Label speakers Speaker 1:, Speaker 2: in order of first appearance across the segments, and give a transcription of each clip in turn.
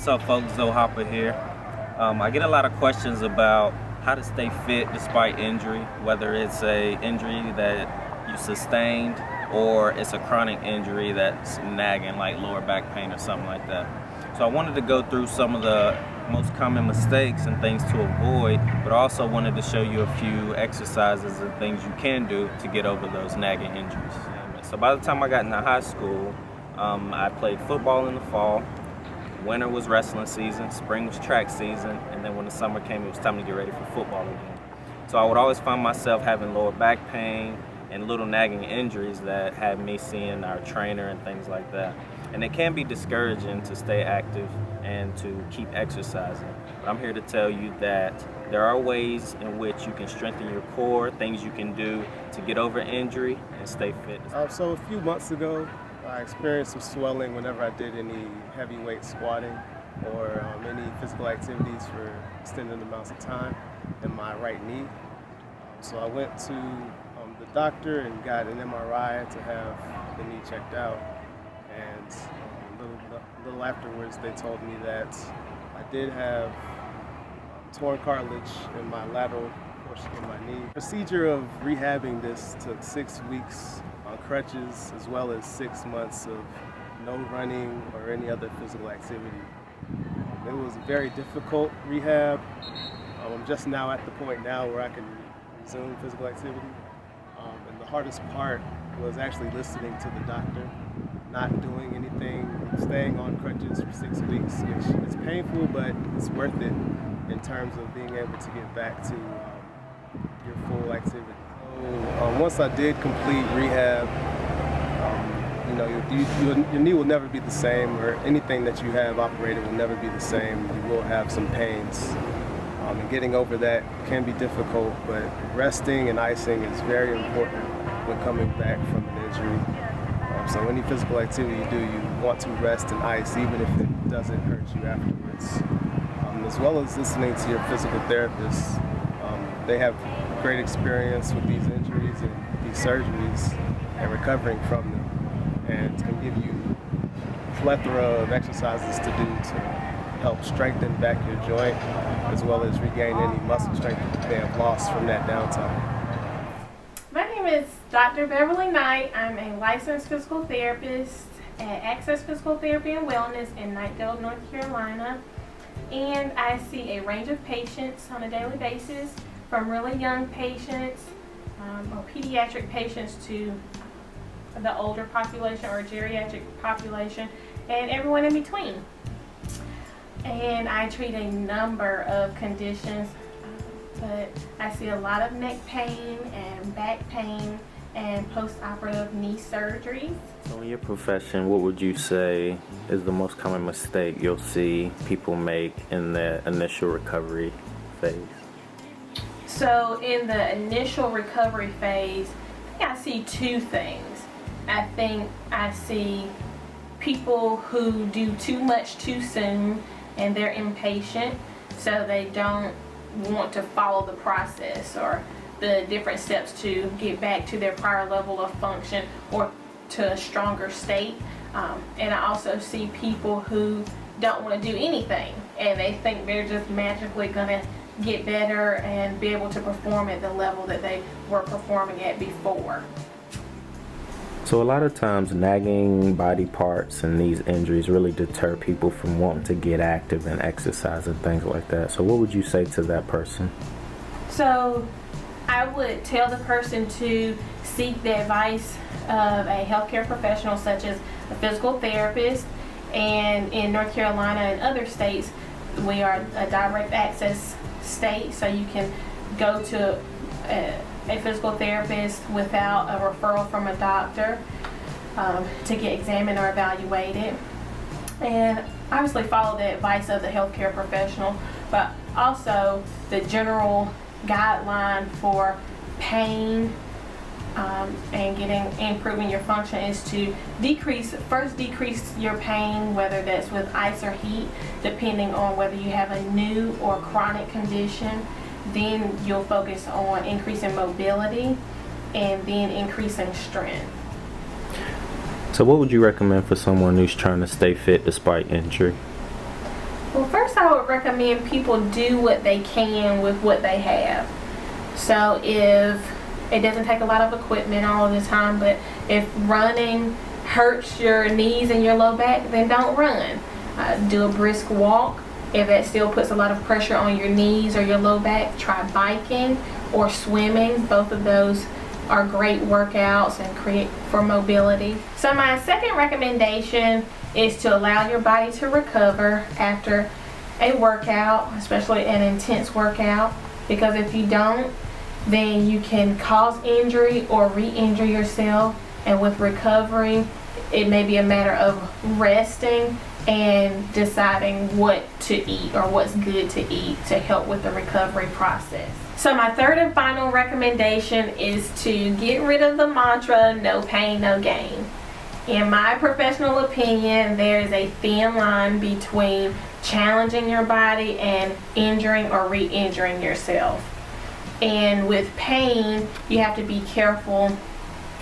Speaker 1: What's up, folks? Zoe Hopper here. I get a lot of questions about how to stay fit despite injury, whether it's a injury that you sustained or it's a chronic injury that's nagging, like lower back pain or something like that. So I wanted to go through some of the most common mistakes and things to avoid, but also wanted to show you a few exercises and things you can do to get over those nagging injuries. So by the time I got into high school, I played football in the fall. Winter was wrestling season, spring was track season, and then when the summer came, it was time to get ready for football again. So I would always find myself having lower back pain and little nagging injuries that had me seeing our trainer and things like that. And it can be discouraging to stay active and to keep exercising. But I'm here to tell you that there are ways in which you can strengthen your core, things you can do to get over injury and stay fit.
Speaker 2: So a few months ago, I experienced some swelling whenever I did any heavyweight squatting or any physical activities for extended amounts of time in my right knee. So I went to the doctor and got an MRI to have the knee checked out. And a little afterwards, they told me that I did have torn cartilage in my lateral portion of my knee. The procedure of rehabbing this took 6 weeks on crutches, as well as 6 months of no running or any other physical activity. It was a very difficult rehab. I'm just now at the point now where I can resume physical activity. And the hardest part was actually listening to the doctor, not doing anything, staying on crutches for 6 weeks, which is painful, but it's worth it in terms of being able to get back to your full activity. So, once I did complete rehab, your knee will never be the same, or anything that you have operated will never be the same. You will have some pains. And getting over that can be difficult, but resting and icing is very important when coming back from an injury. So any physical activity you do, you want to rest and ice, even if it doesn't hurt you afterwards. As well as listening to your physical therapist. They have great experience with these injuries and these surgeries and recovering from them, and can give you a plethora of exercises to do to help strengthen back your joint, as well as regain any muscle strength that you may have lost from that downtime.
Speaker 3: My name is Dr. Beverly Night. I'm a licensed physical therapist at Access Physical Therapy and Wellness in Knightdale, North Carolina. And I see a range of patients on a daily basis, from really young patients or pediatric patients to the older population or geriatric population, and everyone in between. And I treat a number of conditions, but I see a lot of neck pain and back pain and post-operative knee surgeries.
Speaker 1: So in your profession, what would you say is the most common mistake you'll see people make in the initial recovery phase?
Speaker 3: So in the initial recovery phase, I see two things. I think I see people who do too much too soon, and they're impatient, so they don't want to follow the process or the different steps to get back to their prior level of function or to a stronger state. And I also see people who don't want to do anything, and they think they're just magically going to get better and be able to perform at the level that they were performing at before.
Speaker 1: So a lot of times nagging body parts and these injuries really deter people from wanting to get active and exercise and things like that. So what would you say to that person?
Speaker 3: So I would tell the person to seek the advice of a healthcare professional, such as a physical therapist. And in North Carolina and other states, we are a direct access state, so you can go to a physical therapist without a referral from a doctor to get examined or evaluated. And obviously follow the advice of the healthcare professional, but also the general guideline for pain and improving your function is to decrease your pain, whether that's with ice or heat, depending on whether you have a new or chronic condition. Then you'll focus on increasing mobility and then increasing strength.
Speaker 1: So what would you recommend for someone who's trying to stay fit despite injury?
Speaker 3: would recommend people do what they can with what they have. So if it doesn't take a lot of equipment all of the time, but if running hurts your knees and your low back, then don't run. Do a brisk walk. If that still puts a lot of pressure on your knees or your low back, try biking or swimming. Both of those are great workouts and create for mobility. So my second recommendation is to allow your body to recover after a workout, especially an intense workout, because if you don't, then you can cause injury or re-injure yourself. And with recovery, it may be a matter of resting and deciding what to eat or what's good to eat to help with the recovery process. So my third and final recommendation is to get rid of the mantra, no pain, no gain. In my professional opinion, there is a thin line between challenging your body and injuring or re-injuring yourself. And with pain, you have to be careful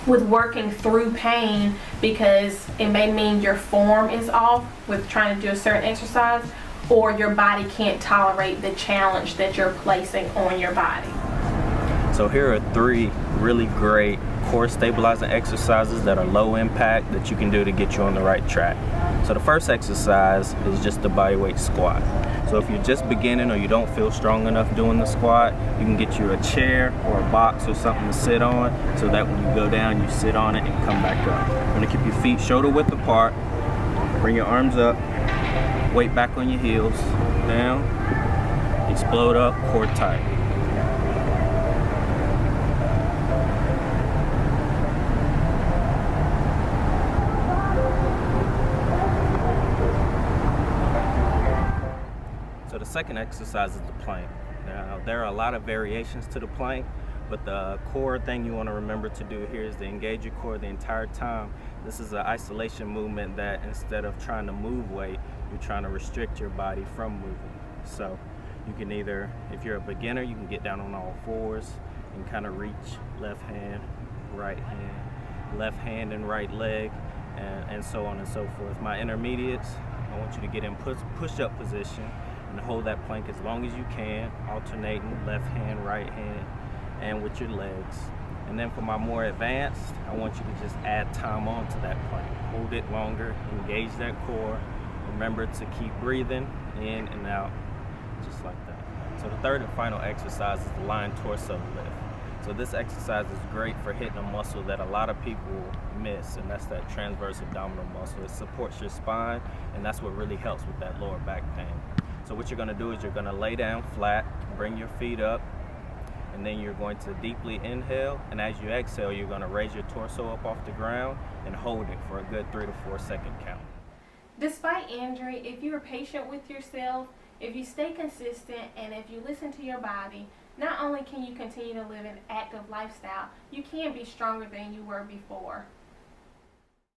Speaker 3: with working through pain, because it may mean your form is off with trying to do a certain exercise, or your body can't tolerate the challenge that you're placing on your body.
Speaker 1: So here are 3 really great core stabilizing exercises that are low impact that you can do to get you on the right track. So the first exercise is just the bodyweight squat. So if you're just beginning or you don't feel strong enough doing the squat, you can get you a chair or a box or something to sit on, so that when you go down, you sit on it and come back up. You're gonna keep your feet shoulder width apart, bring your arms up, weight back on your heels, down, explode up, core tight. So the second exercise is the plank. Now, there are a lot of variations to the plank, but the core thing you want to remember to do here is to engage your core the entire time. This is an isolation movement that instead of trying to move weight, you're trying to restrict your body from moving. So you can either, if you're a beginner, you can get down on all fours and kind of reach left hand, right hand, left hand and right leg, and so on and so forth. My intermediates, I want you to get in push-up position and hold that plank as long as you can, alternating left hand, right hand, and with your legs. And then for my more advanced, I want you to just add time onto that plank. Hold it longer, engage that core. Remember to keep breathing in and out, just like that. So the third and final exercise is the lying torso lift. So this exercise is great for hitting a muscle that a lot of people miss, and that's that transverse abdominal muscle. It supports your spine, and that's what really helps with that lower back pain. So what you're gonna do is you're gonna lay down flat, bring your feet up, and then you're going to deeply inhale, and as you exhale, you're gonna raise your torso up off the ground and hold it for a good 3 to 4 second count.
Speaker 3: Despite injury, if you are patient with yourself, if you stay consistent, and if you listen to your body, not only can you continue to live an active lifestyle, you can be stronger than you were before.